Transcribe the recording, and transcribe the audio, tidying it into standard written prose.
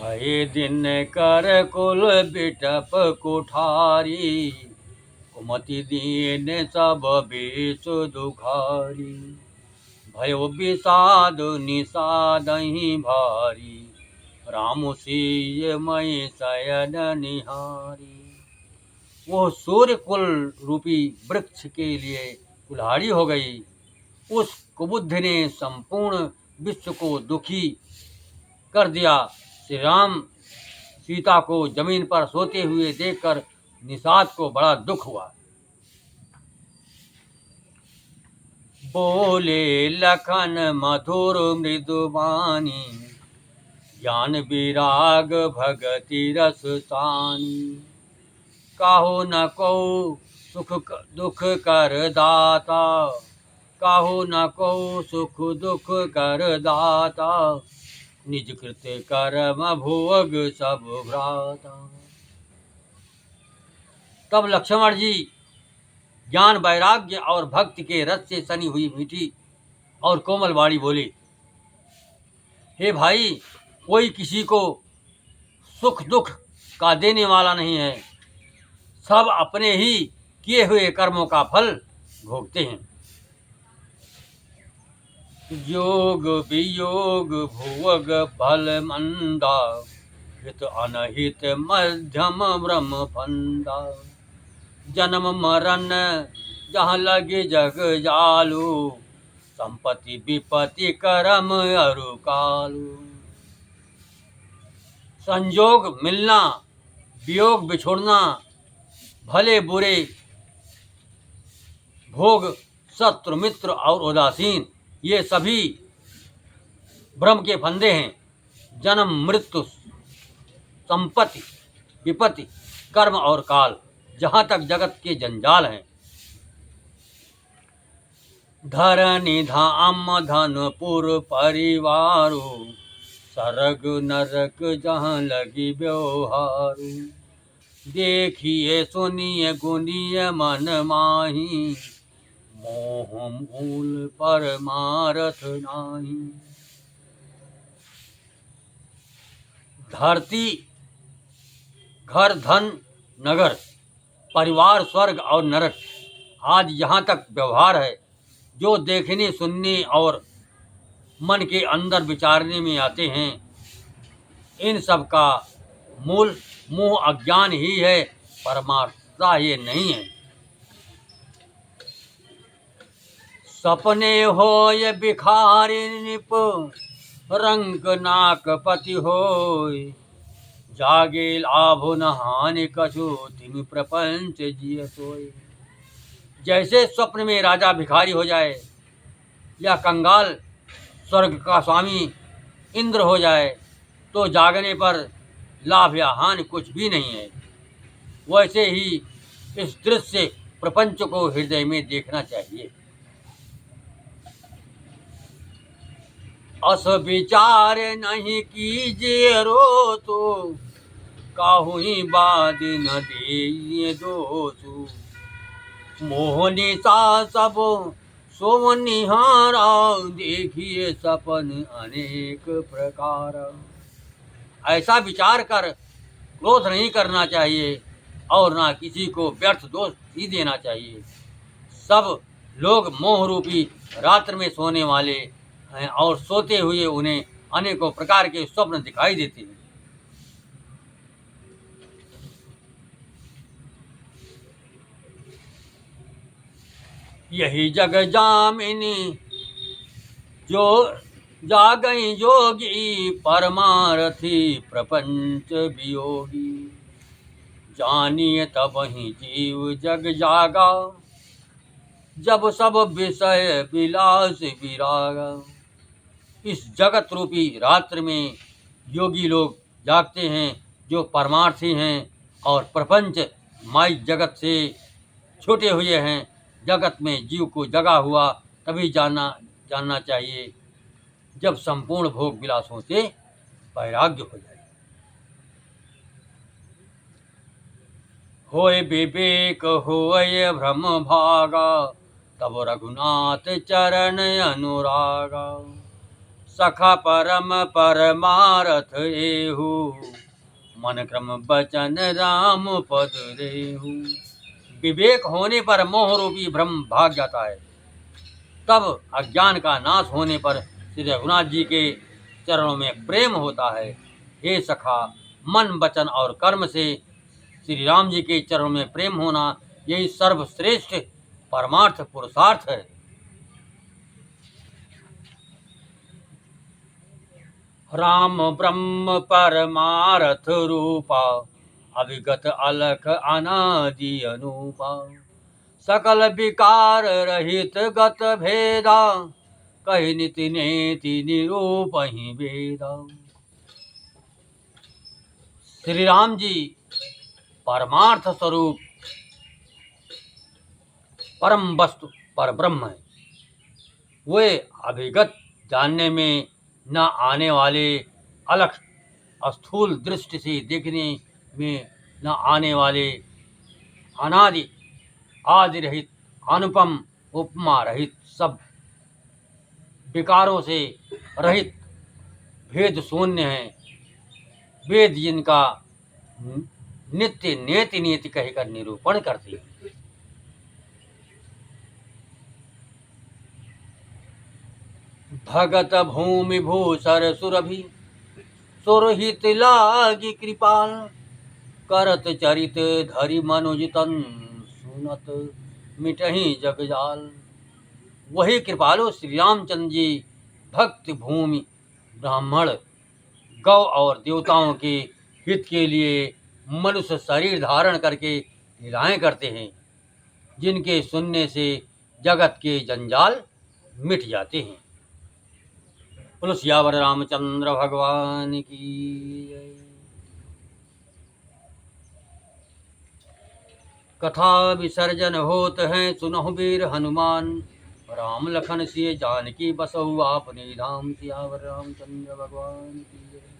भय दिन कर कुल बिटप कुठारी, कुमति दीन सब बेच दुखारी। भयो विषाद निषादहि भारी, राम सिय मई शयन निहारी। वो सूर्य कुल रूपी वृक्ष के लिए कुल्हाड़ी हो गई। उस कुबुद्धि ने संपूर्ण विश्व को दुखी कर दिया। श्री राम सीता को जमीन पर सोते हुए देखकर निषाद को बड़ा दुख हुआ। बोले लखन मधुर मृदुबानी, ज्ञान विराग भगति रस सानी। काहू न को सुख दुख कर दाता, काहू न को सुख दुख कर दाता। निज कृत कर्म भोग सब भ्राता। तब लक्ष्मण जी ज्ञान वैराग्य और भक्ति के रस से सनी हुई मीठी और कोमल वाणी बोले, हे भाई, कोई किसी को सुख दुख का देने वाला नहीं है। सब अपने ही किए हुए कर्मों का फल भोगते हैं। योग वियोग भोग फल मंदा, हित अनहित मध्यम ब्रह्म फंदा। जन्म मरण जहाँ लगे जग जालू, संपत्ति विपत्ति करम अरु कालू। संयोग मिलना, वियोग बिछुड़ना, भले बुरे भोग, शत्रु मित्र और उदासीन, ये सभी ब्रह्म के फंदे हैं। जन्म मृत्यु, संपत्ति विपत्ति, कर्म और काल, जहाँ तक जगत के जंजाल हैं। धरनी धाम धनपुर परिवारो, सरग नरक जहाँ लगी व्यवहारू। देखिए सुनिए गुनिए मन माही, मोह मूल परमारथ नाही। धरती, घर, धन, नगर, परिवार, स्वर्ग और नरक, आज यहाँ तक व्यवहार है जो देखने सुनने और मन के अंदर विचारने में आते हैं, इन सब का मूल मोह अज्ञान ही है, परमार्थता ये नहीं है। सपने हो ये भिखारी निप, रंग नाक पति होय। जागे लाभ न हानि कछु, तिम प्रपंच जिय सोय। जैसे स्वप्न में राजा भिखारी हो जाए या कंगाल स्वर्ग का स्वामी इंद्र हो जाए, तो जागने पर लाभ या हानि कुछ भी नहीं है। वैसे ही इस दृश्य प्रपंच को हृदय में देखना चाहिए। अस विचार नहीं कीजिए रो, तो काहू ही बाद न दे दोषु। मोहनी सा सब सो निहारा, देखिए सपन अनेक प्रकार। ऐसा विचार कर क्रोध नहीं करना चाहिए और ना किसी को व्यर्थ दोष ही देना चाहिए। सब लोग मोह रूपी रात्र में सोने वाले हैं और सोते हुए उन्हें अनेकों प्रकार के स्वप्न दिखाई देते हैं। यही जग जामिनी जो जागई जोगी, परमारथी प्रपंच वियोगी। जानिए तब ही जीव जग जागा, जब सब विषय विलास विरागा। इस जगत रूपी रात्र में योगी लोग जागते हैं जो परमार्थी हैं और प्रपंच माइक जगत से छूटे हुए हैं। जगत में जीव को जगा हुआ तभी जानना चाहिए जब संपूर्ण भोग विलासों से वैराग्य हो जाए। होय विवेक होय भ्रम भागा, तब रघुनाथ चरण अनुरागा। सखा परम परमारथ एहु, मन क्रम बचन राम पद रेहु। विवेक होने पर मोह रूपी भ्रम भाग जाता है, तब अज्ञान का नाश होने पर श्री रघुनाथ जी के चरणों में प्रेम होता है। हे सखा, मन वचन और कर्म से श्री राम जी के चरणों में प्रेम होना, यही सर्वश्रेष्ठ परमार्थ पुरुषार्थ है। राम ब्रह्म परमारथ रूपा, अविगत अलख अनादि अनूपा। सकल विकार रहित गत भेदा, कहि निति नेति निरूपहि वेदा। श्री राम जी परमार्थ स्वरूप परम वस्तु पर ब्रह्म है। वे अभिगत जानने में न आने वाले, अलख स्थूल दृष्टि से देखने में न आने वाले, अनादि आदि रहित, अनुपम उपमा रहित, सब विकारों से रहित, भेद शून्य है। वेद जिनका नित्य नेति नेति कहकर निरूपण करते हैं। भगत भूमि भूसर सुरभि, सुरहित लागी कृपाल। करत चरित धरि मनुज तन, सुनत मिटहि जगजाल। वही कृपालु श्री रामचंद्र जी भक्त भूमि, ब्राह्मण, गौ और देवताओं के हित के लिए मनुष्य शरीर धारण करके लीलाएं करते हैं, जिनके सुनने से जगत के जंजाल मिट जाते हैं। बोलो सियावर रामचंद्र भगवान की जय। कथा विसर्जन होत हैं, सुनहु वीर हनुमान। राम लखन सिय जानकी बसहु आपने धाम। सियावर रामचंद्र भगवान की जय।